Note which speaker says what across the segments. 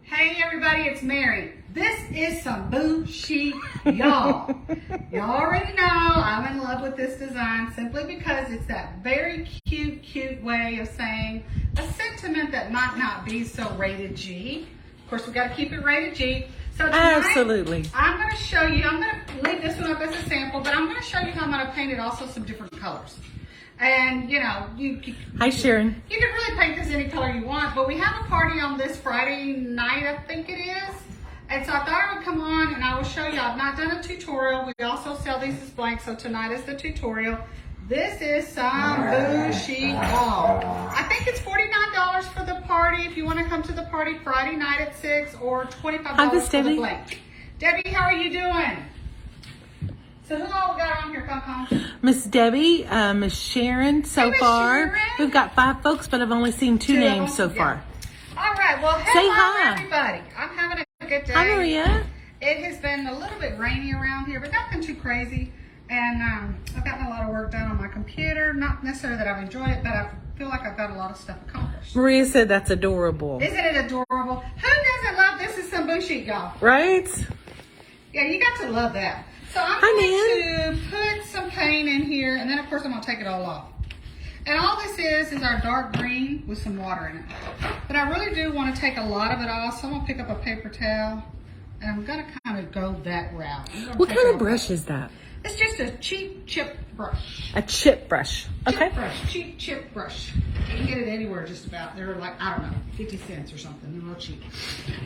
Speaker 1: Hey everybody, it's Mary. This is some boo chic, y'all. Y'all already know I'm in love with this design simply because it's that very cute way of saying a sentiment that might not be so rated G. Of course, we got to keep it rated G. So tonight,
Speaker 2: absolutely.
Speaker 1: I'm going to show you, I'm going to leave this one up as a sample, but I'm going to show you how I'm going to paint it also some different colors. And you know,
Speaker 2: Hi Sharon.
Speaker 1: You can really paint this any color you want, but we have a party on this Friday night, I think it is. And so I thought I would come on and I will show you. I've not done a tutorial. We also sell these as blank, so tonight is the tutorial. This is some boo chic ball. I think it's $49 for the party if you want to come to the party Friday night at 6, or $25 for the blank. Debbie, how are you doing? So who all we got on here, Come.
Speaker 2: Miss Debbie, Miss Sharon so
Speaker 1: Miss
Speaker 2: far.
Speaker 1: Sharon.
Speaker 2: We've got 5 folks, but I've only seen 2 names so far.
Speaker 1: All right, well,
Speaker 2: Say
Speaker 1: hello
Speaker 2: hi.
Speaker 1: everybody. I'm having a good day.
Speaker 2: Hi Maria.
Speaker 1: It has been a little bit rainy around here, but nothing too crazy. And I've gotten a lot of work done on my computer. Not necessarily that I've enjoyed it, but I feel like I've got a lot of stuff accomplished.
Speaker 2: Maria said that's adorable.
Speaker 1: Isn't it adorable? Who doesn't love this? Is some boo chic, y'all?
Speaker 2: Right?
Speaker 1: Yeah, you got to love that. So I'm going to put some paint in here, and then of course I'm going to take it all off. And all this is our dark green with some water in it. But I really do want to take a lot of it off, so I'm going to pick up a paper towel, and I'm going to kind of go that route.
Speaker 2: What kind of brush is that?
Speaker 1: It's just a cheap chip brush.
Speaker 2: A chip brush. Okay.
Speaker 1: Chip brush, cheap chip brush. You can get it anywhere just about. They're like, I don't know, 50 cents or something. They're real cheap.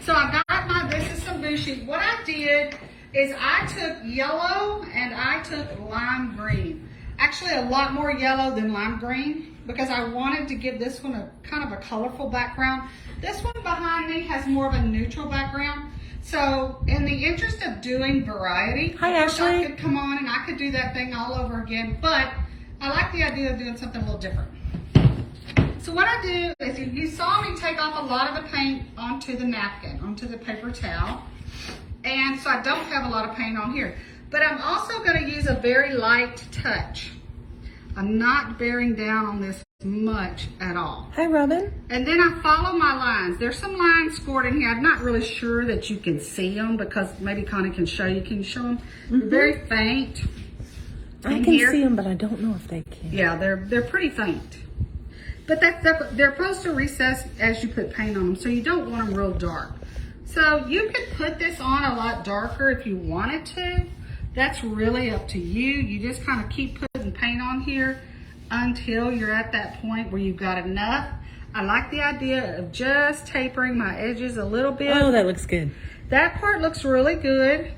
Speaker 1: So I got my, this is some boo chic. What I did is I took yellow and I took lime green. Actually a lot more yellow than lime green because I wanted to give this one a kind of a colorful background. This one behind me has more of a neutral background. So in the interest of doing variety,
Speaker 2: Hi,
Speaker 1: of course
Speaker 2: Ashley.
Speaker 1: I could come on and I could do that thing all over again, but I like the idea of doing something a little different. So what I do is you saw me take off a lot of the paint onto the napkin, onto the paper towel. And so I don't have a lot of paint on here. But I'm also going to use a very light touch. I'm not bearing down on this much at all.
Speaker 2: Hi Robin.
Speaker 1: And then I follow my lines. There's some lines scored in here. I'm not really sure that you can see them because maybe Connie can show you. Can you show them? They're very faint.
Speaker 2: I can see them, but I don't know if they can.
Speaker 1: Yeah, they're pretty faint. But they're supposed to recess as you put paint on them, so you don't want them real dark. So you could put this on a lot darker if you wanted to. That's really up to you. You just kind of keep putting paint on here until you're at that point where you've got enough. I like the idea of just tapering my edges a little bit.
Speaker 2: Oh, that looks good.
Speaker 1: That part looks really good.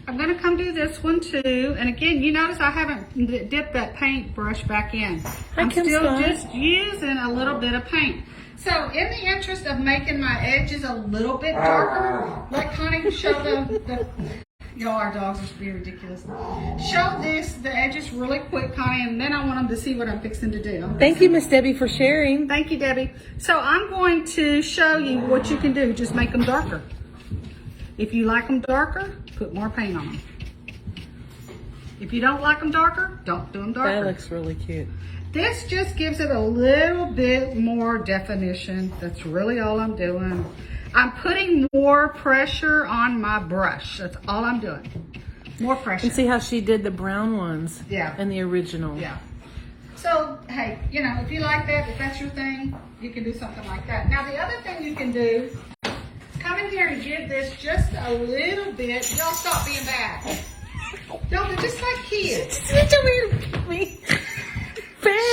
Speaker 1: I'm gonna come do this one too. And again, you notice I haven't dipped that paint brush back in. I'm still just using a little bit of paint. So in the interest of making my edges a little bit darker, like Connie show y'all, our dogs are being ridiculous. Show the edges really quick, Connie, and then I want them to see what I'm fixing to do.
Speaker 2: Thank you, Miss Debbie, for sharing.
Speaker 1: Thank you, Debbie. So I'm going to show you what you can do. Just make them darker. If you like them darker, put more paint on them. If you don't like them darker, don't do them darker.
Speaker 2: That looks really cute.
Speaker 1: This just gives it a little bit more definition. That's really all I'm doing. I'm putting more pressure on my brush. That's all I'm doing. More pressure.
Speaker 2: And see how she did the brown ones.
Speaker 1: Yeah.
Speaker 2: And the original.
Speaker 1: Yeah. So, hey, you know, if you like that, if that's your thing, you can do something like that. Now, the other thing you can do is come in here and give this just a little bit. Y'all stop being bad. Y'all, they're just like kids.
Speaker 2: Such a weird me.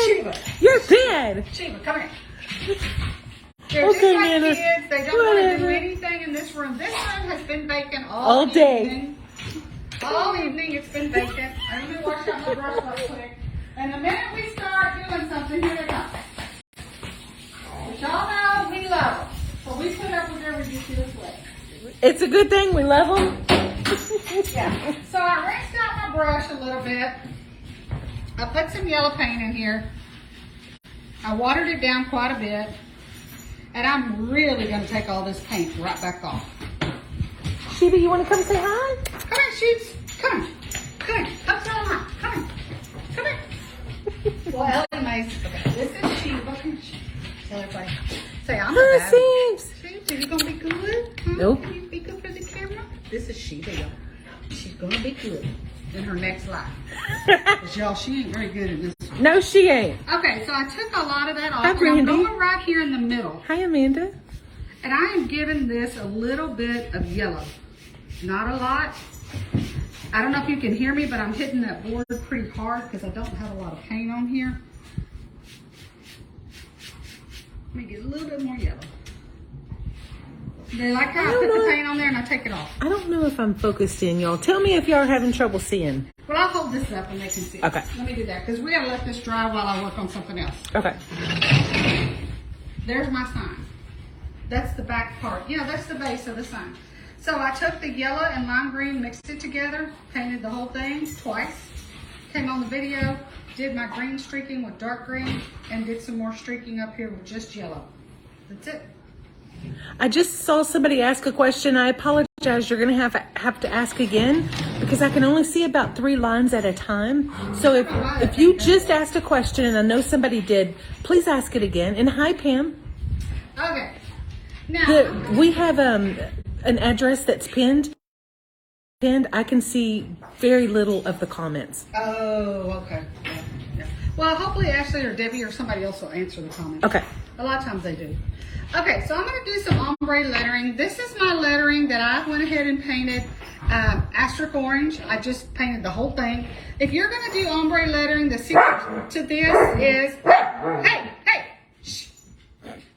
Speaker 1: Shiva.
Speaker 2: You're bad.
Speaker 1: Shiva, come here. They're just like kids. They don't want to do anything in this room. This room has been vacant all
Speaker 2: day.
Speaker 1: Evening. All evening it's been vacant. Let me wash out my brush real quick. And the minute we start doing something, here they come. But y'all know we love them. So we put up with their ridiculous way.
Speaker 2: It's a good thing we love them.
Speaker 1: Yeah. So I rinsed out my brush a little bit. I put some yellow paint in here. I watered it down quite a bit. And I'm really going to take all this paint right back off.
Speaker 2: Shiva, you want to come say hi?
Speaker 1: Come here, Sheets. Come here. Come here. Come tell them hi. Come here. Come here. Well, Ellie Mays. Okay, this is Shiva. Tell everybody. Say, I'm the bad one.
Speaker 2: Sheeps.
Speaker 1: So you gonna be good? Huh?
Speaker 2: Nope.
Speaker 1: Can you be good for the camera? This is Sheba, y'all. She's gonna be good in her next life. But y'all, she ain't very good at this one.
Speaker 2: No, she ain't.
Speaker 1: Okay, so I took a lot of that off.
Speaker 2: Hi,
Speaker 1: And I'm
Speaker 2: Brandy.
Speaker 1: going right here in the middle.
Speaker 2: Hi, Amanda.
Speaker 1: And I am giving this a little bit of yellow. Not a lot. I don't know if you can hear me, but I'm hitting that board pretty hard because I don't have a lot of paint on here. Let me get a little bit more yellow. They like how I put the paint on there and I take it off.
Speaker 2: I don't know if I'm focused in, y'all. Tell me if y'all are having trouble seeing.
Speaker 1: Well, I'll hold this up and they can see.
Speaker 2: Okay.
Speaker 1: Let me do that because we gotta let this dry while I work on something else.
Speaker 2: Okay.
Speaker 1: There's my sign. That's the back part. Yeah, that's the base of the sign. So I took the yellow and lime green, mixed it together, painted the whole thing twice. Came on the video, did my green streaking with dark green, and did some more streaking up here with just yellow. That's it.
Speaker 2: I just saw somebody ask a question. I apologize. You're going to have to ask again because I can only see about 3 lines at a time. So if you just asked a question and I know somebody did, please ask it again. And hi, Pam.
Speaker 1: Okay. Now,
Speaker 2: We have an address that's pinned. I can see very little of the comments.
Speaker 1: oh, okay. Yeah, yeah. Well, hopefully Ashley or Debbie or somebody else will answer the comments.
Speaker 2: Okay.
Speaker 1: A lot of times they do. Okay, so I'm going to do some ombre lettering. This is my lettering that I went ahead and painted asterisk orange. I just painted the whole thing. If you're going to do ombre lettering, the secret to this is, hey, shh.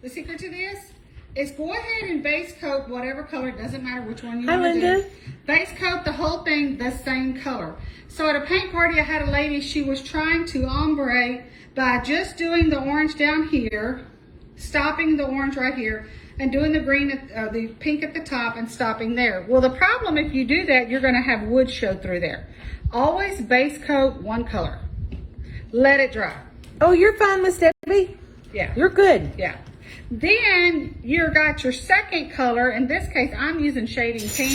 Speaker 1: The secret to this is go ahead and base coat whatever color. It doesn't matter which one you
Speaker 2: Hi,
Speaker 1: want to
Speaker 2: Linda.
Speaker 1: do. Base coat the whole thing the same color. So at a paint party, I had a lady, she was trying to ombre by just doing the orange down here, stopping the orange right here, and doing the green, the pink at the top and stopping there. Well, the problem if you do that, you're gonna have wood show through there. Always base coat one color. Let it dry.
Speaker 2: Oh, you're fine, Miss Debbie.
Speaker 1: Yeah.
Speaker 2: You're good.
Speaker 1: Yeah. Then you got your second color. In this case, I'm using shading pink.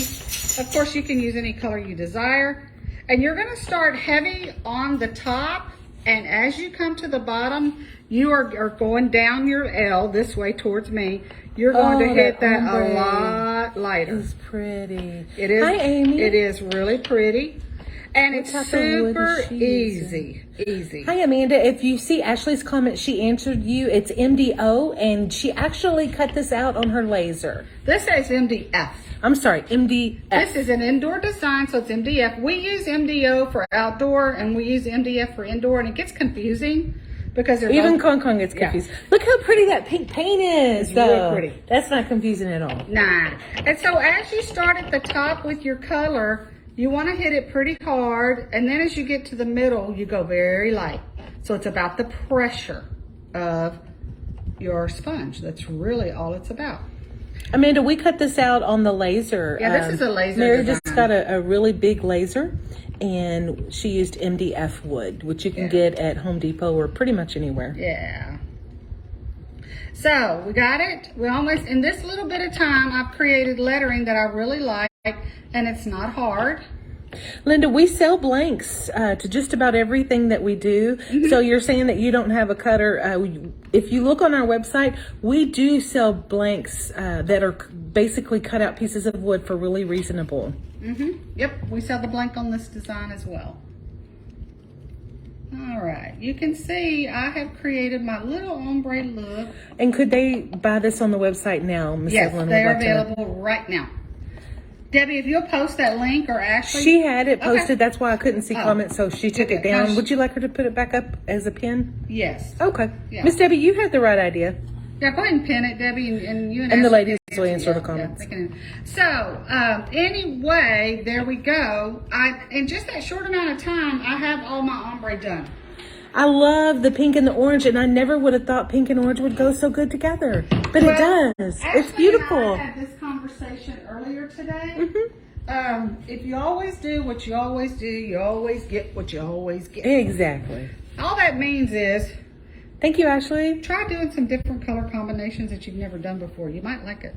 Speaker 1: Of course, you can use any color you desire. And you're gonna start heavy on the top. And as you come to the bottom, you are going down your L this way towards me. You're going to hit that a lot lighter.
Speaker 2: It's pretty.
Speaker 1: It is.
Speaker 2: Hi, Amy.
Speaker 1: It is really pretty. And
Speaker 2: What
Speaker 1: it's
Speaker 2: type of wood
Speaker 1: super
Speaker 2: is she using?
Speaker 1: easy.
Speaker 2: Hi, Amanda. If you see Ashley's comment, she answered you. It's MDO, and she actually cut this out on her laser.
Speaker 1: This says MDF.
Speaker 2: I'm sorry, MDF.
Speaker 1: This is an indoor design, so it's MDF. We use MDO for outdoor, and we use MDF for indoor, and it gets confusing because they're
Speaker 2: Even
Speaker 1: both,
Speaker 2: Kong Kong gets confused. Look how pretty that pink paint is,
Speaker 1: It's really
Speaker 2: though.
Speaker 1: pretty.
Speaker 2: That's not confusing at all.
Speaker 1: Nah. And so as you start at the top with your color, you want to hit it pretty hard, and then as you get to the middle, you go very light. So it's about the pressure of your sponge. That's really all it's about.
Speaker 2: Amanda, we cut this out on the laser.
Speaker 1: Yeah, this is a laser
Speaker 2: Mary
Speaker 1: design.
Speaker 2: just got a really big laser, and she used MDF wood, which you can get at Home Depot or pretty much anywhere.
Speaker 1: Yeah. So we got it. We almost, in this little bit of time, I've created lettering that I really like, and it's not hard.
Speaker 2: Linda, we sell blanks to just about everything that we do. So you're saying that you don't have a cutter. If you look on our website, we do sell blanks that are basically cut out pieces of wood for really reasonable.
Speaker 1: Yep, we sell the blank on this design as well. All right, you can see I have created my little ombre look.
Speaker 2: And could they buy this on the website now, Ms.
Speaker 1: Yes,
Speaker 2: Evelyn?
Speaker 1: they
Speaker 2: would
Speaker 1: are
Speaker 2: like to know.
Speaker 1: available right now. Debbie, if you'll post that link, or Ashley.
Speaker 2: She had it posted.
Speaker 1: Okay.
Speaker 2: That's why I couldn't see comments, so she took it
Speaker 1: Okay.
Speaker 2: down.
Speaker 1: No,
Speaker 2: Would you like her to put it back up as a pin?
Speaker 1: Yes.
Speaker 2: Okay.
Speaker 1: Yeah.
Speaker 2: Miss Debbie, you had the right idea.
Speaker 1: Yeah, go ahead and pin it, Debbie, and you and
Speaker 2: And the
Speaker 1: Ashley
Speaker 2: ladies
Speaker 1: can
Speaker 2: will answer the
Speaker 1: yeah,
Speaker 2: comments.
Speaker 1: they can. So, anyway, there we go. In just that short amount of time, I have all my ombre done.
Speaker 2: I love the pink and the orange, and I never would have thought pink and orange would go so good together. But it does.
Speaker 1: Ashley
Speaker 2: It's beautiful.
Speaker 1: And I had this conversation earlier today. If you always do what you always do, you always get what you always get.
Speaker 2: Exactly.
Speaker 1: All that means is
Speaker 2: Thank you, Ashley.
Speaker 1: try doing some different color combinations that you've never done before. You might like it.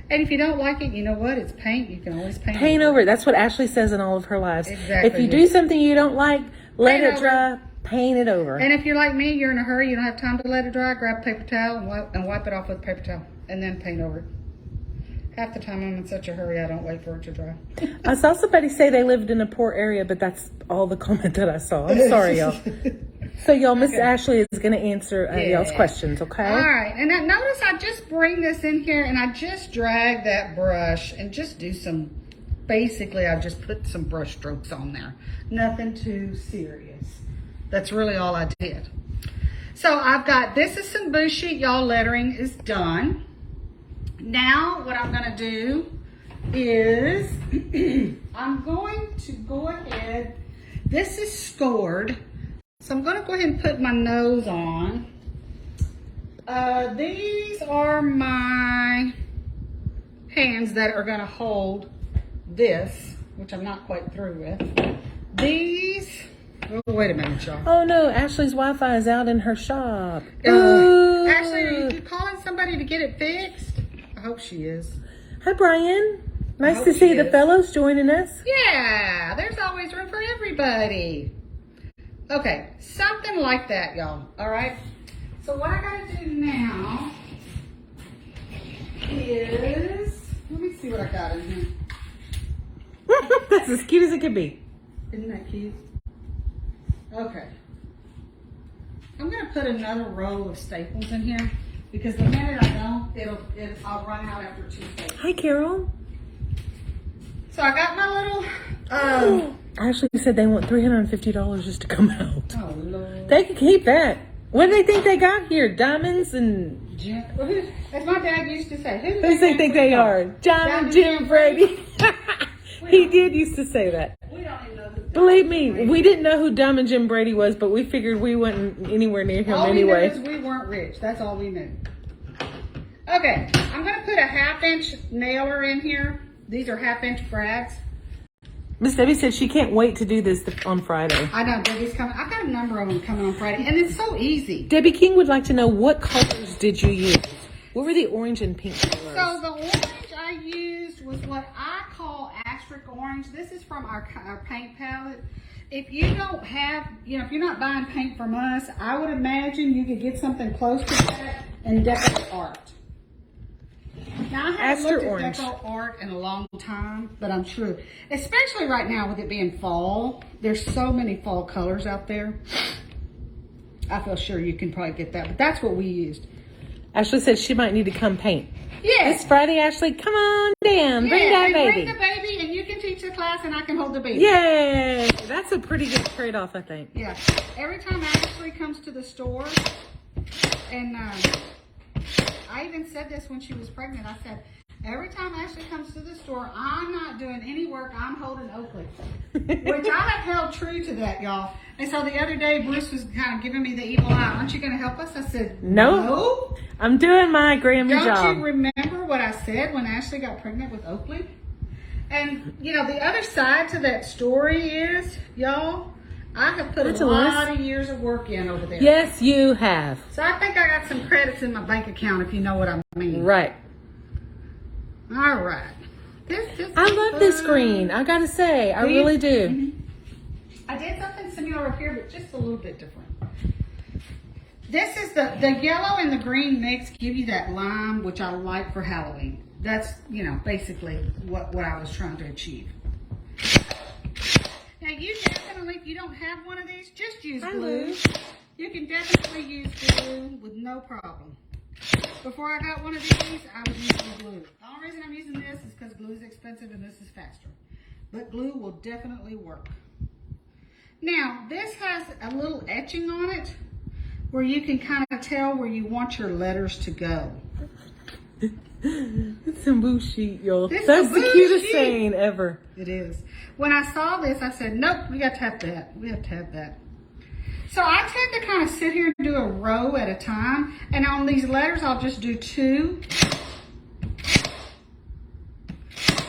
Speaker 1: And if you don't like it, you know what? It's paint. You can always paint
Speaker 2: Paint over it. That's what Ashley says in all of her lives.
Speaker 1: Exactly.
Speaker 2: If you do something you don't like, let
Speaker 1: Paint
Speaker 2: it
Speaker 1: over.
Speaker 2: dry, paint it over.
Speaker 1: And if you're like me, you're in a hurry, you don't have time to let it dry, grab a paper towel and wipe it off with a paper towel. And then paint over it. Half the time I'm in such a hurry, I don't wait for it to dry.
Speaker 2: I saw somebody say they lived in a poor area, but that's all the comment that I saw. I'm sorry, y'all. So, y'all, Miss Ashley is going to answer y'all's questions, okay?
Speaker 1: All right. And I notice I just bring this in here and I just drag that brush and just do some, basically I just put some brush strokes on there. Nothing too serious. That's really all I did. So I've got, this is some boo sheet, y'all. Lettering is done. Now what I'm going to do is I'm going to go ahead, this is scored. So I'm going to go ahead and put my nose on. These are my hands that are going to hold this, which I'm not quite through with. These, oh, wait a minute, y'all.
Speaker 2: Oh, no, Ashley's Wi-Fi is out in her shop.
Speaker 1: Ashley, are you calling somebody to get it fixed? I hope she is.
Speaker 2: Hi, Brian. Nice
Speaker 1: hope
Speaker 2: to see
Speaker 1: she
Speaker 2: the
Speaker 1: is.
Speaker 2: fellows joining us.
Speaker 1: Yeah, there's always room for everybody. Okay, something like that, y'all. All right. So what I gotta do now is, let me see what I got in here.
Speaker 2: That's as cute as it could be.
Speaker 1: Isn't that cute? Okay. I'm gonna put another roll of staples in here because the minute I don't, I'll run out after 2 staples.
Speaker 2: Hi, Carol.
Speaker 1: So I got my little,
Speaker 2: Ashley said they want $350 just to come out.
Speaker 1: oh Lord.
Speaker 2: They can keep that. What do they think they got here? Diamonds and...
Speaker 1: As my dad used to say, who do
Speaker 2: Who they think they are? John and Jim Brady. He did used to say that.
Speaker 1: We don't even know who.
Speaker 2: Believe me, we didn't know who Dumb and Jim Brady was, but we figured we wasn't anywhere near him anyway.
Speaker 1: All we knew is we weren't rich. That's all we knew. Okay, I'm going to put a 1/2 inch nailer in here. These are 1/2 inch brads.
Speaker 2: Miss Debbie said she can't wait to do this on Friday.
Speaker 1: I know, Debbie's coming. I've got a number of them coming on Friday, and it's so easy.
Speaker 2: Debbie King would like to know, what colors did you use? What were the orange and pink colors?
Speaker 1: So the orange I used was what I call asterisk orange. This is from our paint palette. If you don't have, if you're not buying paint from us, I would imagine you could get something close to that and Decor art. Now, I haven't looked at Decor art in a long time, but I'm sure, especially right now with it being fall, there's so many fall colors out there. I feel sure you can probably get that, but that's what we used.
Speaker 2: Ashley said she might need to come paint.
Speaker 1: Yeah.
Speaker 2: It's Friday, Ashley. Come on down. Bring that baby.
Speaker 1: Bring the baby, and you can teach the class, and I can hold the baby.
Speaker 2: Yay! That's a pretty good trade-off, I think.
Speaker 1: Yeah. Every time Ashley comes to the store, and I even said this when she was pregnant. I said, every time Ashley comes to the store, I'm not doing any work. I'm holding Oakley. Which I have held true to that, y'all. And so the other day, Bruce was kind of giving me the evil eye. Aren't you going to help us? I said, no.
Speaker 2: I'm doing my Grammy job.
Speaker 1: Don't you remember what I said when Ashley got pregnant with Oakley? And, the other side to that story is, y'all, I have put a lot of years of work in over there.
Speaker 2: Yes, you have.
Speaker 1: So I think I got some credits in my bank account, if you know what I mean.
Speaker 2: Right.
Speaker 1: All right.
Speaker 2: I love this green. I got to say, I really do.
Speaker 1: Mm-hmm. I did something similar up here, but just a little bit different. This is the yellow and the green mix give you that lime, which I like for Halloween. That's, basically what I was trying to achieve. Now, you definitely, if you don't have one of these, just use glue. You can definitely use glue with no problem. Before I got one of these, I was using glue. The only reason I'm using this is because glue is expensive and this is faster. But glue will definitely work. Now, this has a little etching on it where you can kind of tell where you want your letters to go.
Speaker 2: It's a boo sheet, y'all. That's the cutest saying ever.
Speaker 1: It is. When I saw this, I said, nope, we got to have that. We have to have that. So I tend to kind of sit here and do a row at a time. And on these letters, I'll just do 2.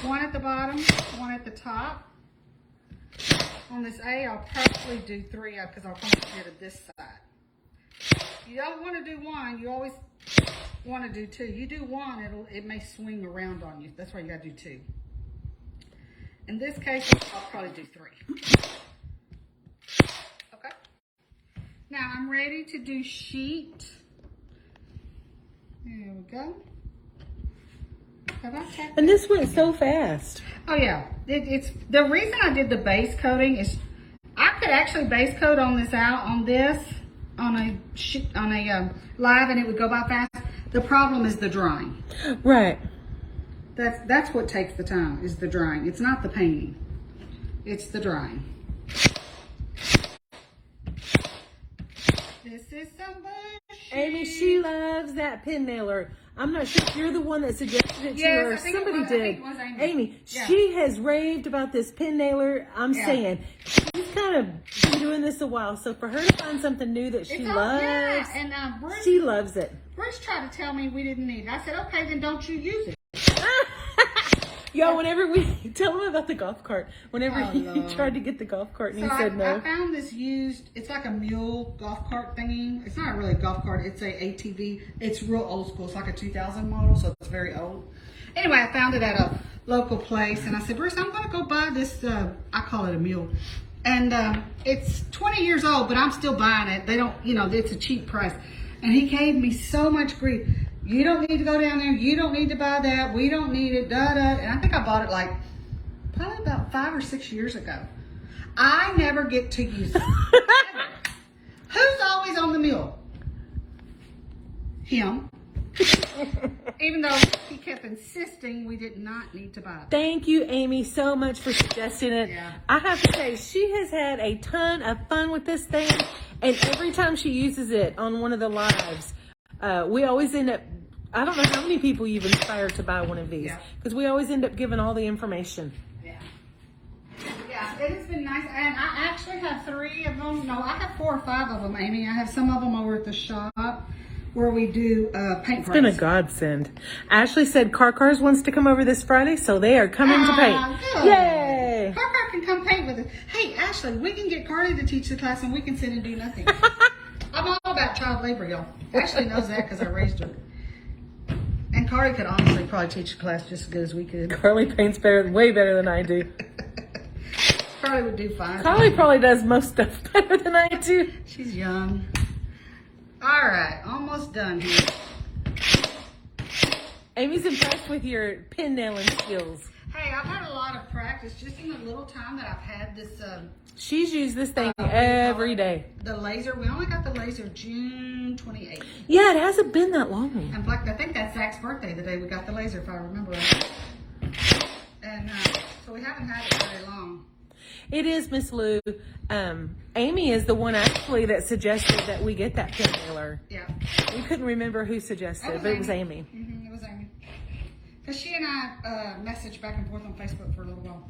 Speaker 1: One at the bottom, one at the top. On this A, I'll probably do 3 because I'll come here to this side. You don't want to do 1. You always want to do 2. You do 1, it may swing around on you. That's why you got to do 2. In this case, I'll probably do 3. Okay. Now I'm ready to do sheet. There we go. Have I checked
Speaker 2: And
Speaker 1: it?
Speaker 2: this went so fast.
Speaker 1: Oh yeah, it's the reason I did the base coating is I could actually base coat on this live and it would go by fast. The problem is the drying.
Speaker 2: Right.
Speaker 1: That's what takes the time is the drying. It's not the painting. It's the drying. This is some bullshit.
Speaker 2: Amy, she loves that pin nailer. I'm not sure if you're the one that suggested it to
Speaker 1: Yes,
Speaker 2: her or
Speaker 1: I think it
Speaker 2: somebody
Speaker 1: was- I
Speaker 2: did.
Speaker 1: think it was Amy.
Speaker 2: Amy,
Speaker 1: Yeah.
Speaker 2: she has raved about this pin nailer. I'm
Speaker 1: Yeah.
Speaker 2: saying she's kind of been doing this a while. So for her to find something new that she
Speaker 1: It's all-
Speaker 2: loves,
Speaker 1: yeah, and
Speaker 2: she loves it.
Speaker 1: Bruce tried to tell me we didn't need it. I said, okay, then don't you use it.
Speaker 2: Yo, whenever we tell him about the golf cart, whenever
Speaker 1: Oh,
Speaker 2: he
Speaker 1: Lord.
Speaker 2: tried to get the golf cart and
Speaker 1: So
Speaker 2: he said
Speaker 1: I
Speaker 2: no.
Speaker 1: found this used, it's like a mule golf cart thingy. It's not really a golf cart, it's a ATV. It's real old school. It's like a 2000 model, so it's very old. Anyway, I found it at a local place and I said, Bruce, I'm going to go buy this, I call it a mule. And it's 20 years old, but I'm still buying it. They don't, it's a cheap price. And he gave me so much grief. You don't need to go down there. You don't need to buy that. We don't need it. Da da. And I think I bought it like probably about 5 or 6 years ago. I never get to use it. Who's always on the mule? Him. Even though he kept insisting we did not need to buy it.
Speaker 2: Thank you, Amy, so much for suggesting it.
Speaker 1: Yeah.
Speaker 2: I have to say, she has had a ton of fun with this thing. And every time she uses it on one of the lives, we always end up, I don't know how many people you've inspired to buy one of these.
Speaker 1: Yeah.
Speaker 2: Because we always end up giving all the information.
Speaker 1: Yeah. Yeah, it has been nice. And I actually have 3 of them. No, I have 4 or 5 of them, Amy. I have some of them over at the shop where we do paint
Speaker 2: It's been a godsend. Ashley said Cars wants to come over this Friday, so they are coming to paint.
Speaker 1: Good.
Speaker 2: Yay!
Speaker 1: Car can come paint with us. Hey, Ashley, we can get Carly to teach the class and we can sit and do nothing. I'm all about child labor, y'all. Ashley knows that because I raised her. And Carly could honestly probably teach the class just as good as we could.
Speaker 2: Carly paints way better than I do.
Speaker 1: Carly would do fine.
Speaker 2: Carly probably does most stuff better than I do.
Speaker 1: She's young. All right, almost done here.
Speaker 2: Amy's impressed with your pin nailing skills.
Speaker 1: Hey, I've had a lot of practice just in the little time that I've had this.
Speaker 2: She's used this thing
Speaker 1: what do you call
Speaker 2: every
Speaker 1: it?
Speaker 2: day.
Speaker 1: The laser. We only got the laser June 28th.
Speaker 2: Yeah, it hasn't been that long.
Speaker 1: And Black, I think that's Zach's birthday, the day we got the laser, if I remember right. And so we haven't had it very long.
Speaker 2: It is, Miss Lou. Amy is the one actually that suggested that we get that pin nailer.
Speaker 1: Yeah.
Speaker 2: We couldn't remember who suggested, but it was Amy.
Speaker 1: Mm-hmm, it was Amy. Because she and I messaged back and forth on Facebook for a little while.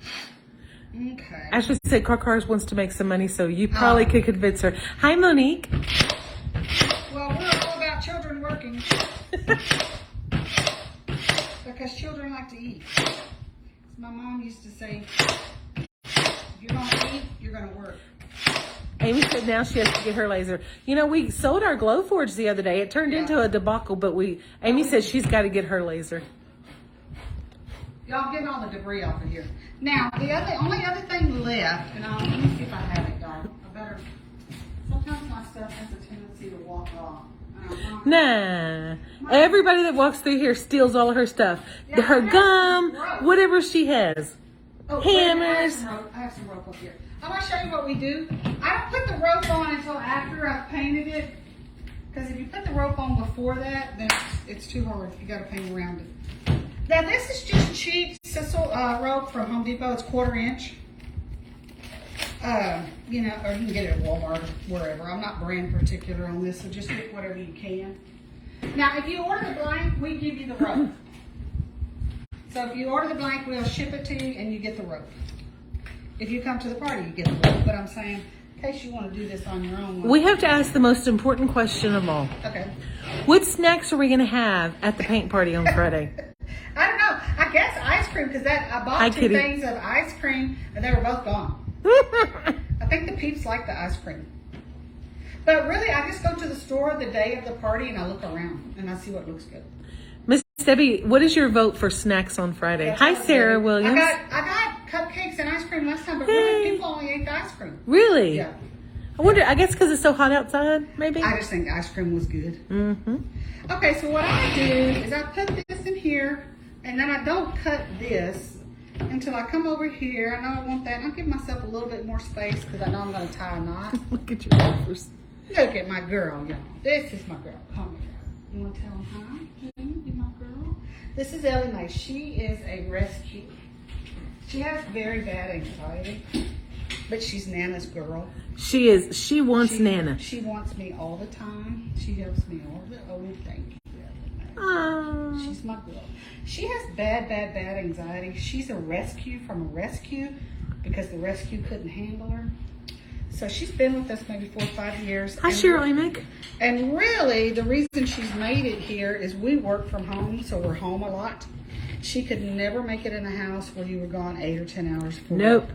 Speaker 1: Okay.
Speaker 2: Ashley said Cars wants to make some money, so you probably could convince her. Hi, Monique.
Speaker 1: Well, we're all about children working. Because children like to eat. My mom used to say, if you're going to eat, you're going to work.
Speaker 2: Amy said now she has to get her laser. You know, we sold our Glowforge the other day. It turned into a debacle, but Amy said she's got to get her laser.
Speaker 1: Y'all getting all the debris off of here. Now, the only other thing left, and let me see if I have it, y'all. I better. Sometimes my stuff has a tendency to walk off.
Speaker 2: Nah. Everybody that walks through here steals all of her stuff. Her gum, whatever she has.
Speaker 1: Oh,
Speaker 2: Hammers.
Speaker 1: I have some rope up here. I want to show you what we do. I don't put the rope on until after I've painted it. Because if you put the rope on before that, then it's too hard. You got to paint around it. Now this is just cheap sisal rope from Home Depot. It's 1/4 inch. Or you can get it at Walmart or wherever. I'm not brand particular on this, so just get whatever you can. Now, if you order the blank, we give you the rope. So if you order the blank, we'll ship it to you and you get the rope. If you come to the party, you get the rope. But I'm saying, in case you want to do this on your own.
Speaker 2: We have to ask the most important question of all.
Speaker 1: Okay.
Speaker 2: What snacks are we going to have at the paint party on Friday?
Speaker 1: I don't know. I guess ice cream, because I bought 2 things of ice cream and they were both gone. I think the peeps like the ice cream. But really, I just go to the store the day of the party and I look around and I see what looks good.
Speaker 2: Miss Debbie, what is your vote for snacks on Friday? Hi, Sarah Williams.
Speaker 1: I got cupcakes and ice cream last time, but really people only ate the ice cream.
Speaker 2: Really?
Speaker 1: Yeah.
Speaker 2: I wonder, I guess because it's so hot outside, maybe?
Speaker 1: I just think ice cream was good.
Speaker 2: Mm-hmm.
Speaker 1: Okay, so what I do is I put this in here And then I don't cut this until I come over here. I know I want that. I'll give myself a little bit more space because I know I'm going to tie a knot.
Speaker 2: Look at your offers.
Speaker 1: Look at my girl, y'all. This is my girl. Come here. You want to tell them hi? You my girl? This is Ellie Mae. She is a rescue. She has very bad anxiety, but she's Nana's girl.
Speaker 2: She is. She wants Nana.
Speaker 1: She wants me all the time. She helps me all the thank you.
Speaker 2: Aww.
Speaker 1: She's my girl. She has bad anxiety. She's a rescue from a rescue because the rescue couldn't handle her. So she's been with us maybe 4 or 5 years.
Speaker 2: Hi, Shirley Mick.
Speaker 1: And really, the reason she's made it here is we work from home, so we're home a lot. She could never make it in a house where you were gone 8 or 10 hours.
Speaker 2: Nope.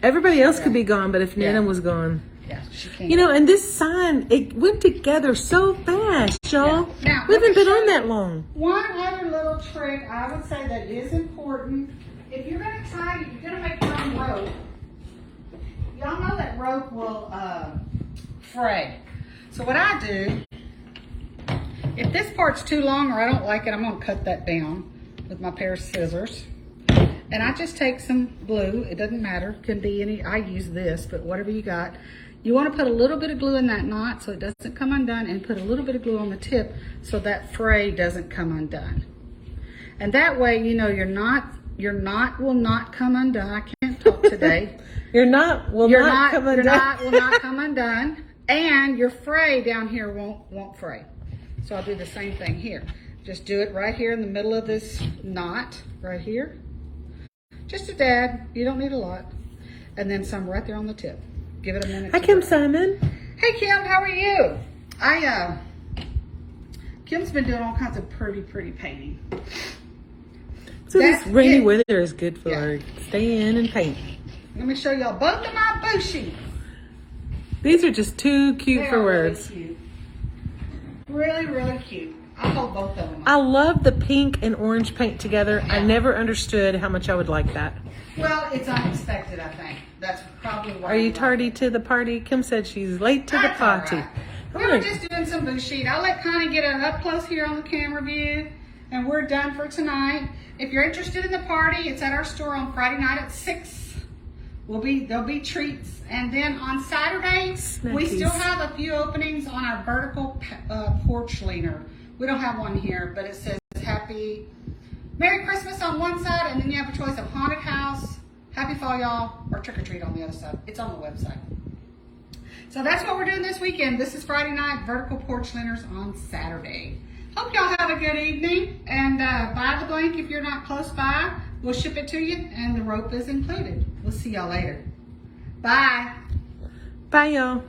Speaker 2: Everybody else could be gone, but if Nana was gone.
Speaker 1: Yeah, she can't.
Speaker 2: You know, and this sign, it went together so fast, y'all.
Speaker 1: Yeah. Now,
Speaker 2: we haven't been
Speaker 1: let me
Speaker 2: on
Speaker 1: show
Speaker 2: that long.
Speaker 1: One other little trick I would say that is important. If you're going to tie, you're going to make your own rope. Y'all know that rope will fray. So what I do, if this part's too long or I don't like it, I'm going to cut that down with my pair of scissors. And I just take some glue. It doesn't matter. It can be any, I use this, but whatever you got. You want to put a little bit of glue in that knot so it doesn't come undone, and put a little bit of glue on the tip so that fray doesn't come undone. And that way, you know, your knot will not come undone. I can't talk today.
Speaker 2: Your knot will not come undone.
Speaker 1: Your knot will not come undone, and your fray down here won't fray. So I'll do the same thing here. Just do it right here in the middle of this knot, right here. Just a dab. You don't need a lot. And then some right there on the tip. Give it a minute.
Speaker 2: Hi, Kim Simon.
Speaker 1: Hey, Kim. How are you? Kim's been doing all kinds of pretty painting.
Speaker 2: So
Speaker 1: That's
Speaker 2: this rainy
Speaker 1: it.
Speaker 2: weather is good for her. Stay in and paint.
Speaker 1: Let me show y'all both of my bushies.
Speaker 2: These are just too cute for words.
Speaker 1: Really, really cute. I'll hold both of them.
Speaker 2: I love the pink and orange paint together. I never understood how much I would like that.
Speaker 1: Well, it's unexpected, I think. That's probably why.
Speaker 2: Are you tardy to the party? Kim said she's late to the
Speaker 1: That's all
Speaker 2: party.
Speaker 1: right. We were just doing some bushite. I'll let Connie get it up close here on the camera view. And we're done for tonight. If you're interested in the party, it's at our store on Friday night at 6. There'll be treats. And then on Saturday, we still have a few openings on our vertical porch leaner. We don't have one here, but it says Happy Merry Christmas on one side, and then you have a choice of Haunted House, Happy Fall Y'all, or Trick or Treat on the other side. It's on the website. So that's what we're doing this weekend. This is Friday night, vertical porch leaners on Saturday. Hope y'all have a good evening, and buy the blank if you're not close by. We'll ship it to you, and the rope is included. We'll see y'all later. Bye.
Speaker 2: Bye, y'all.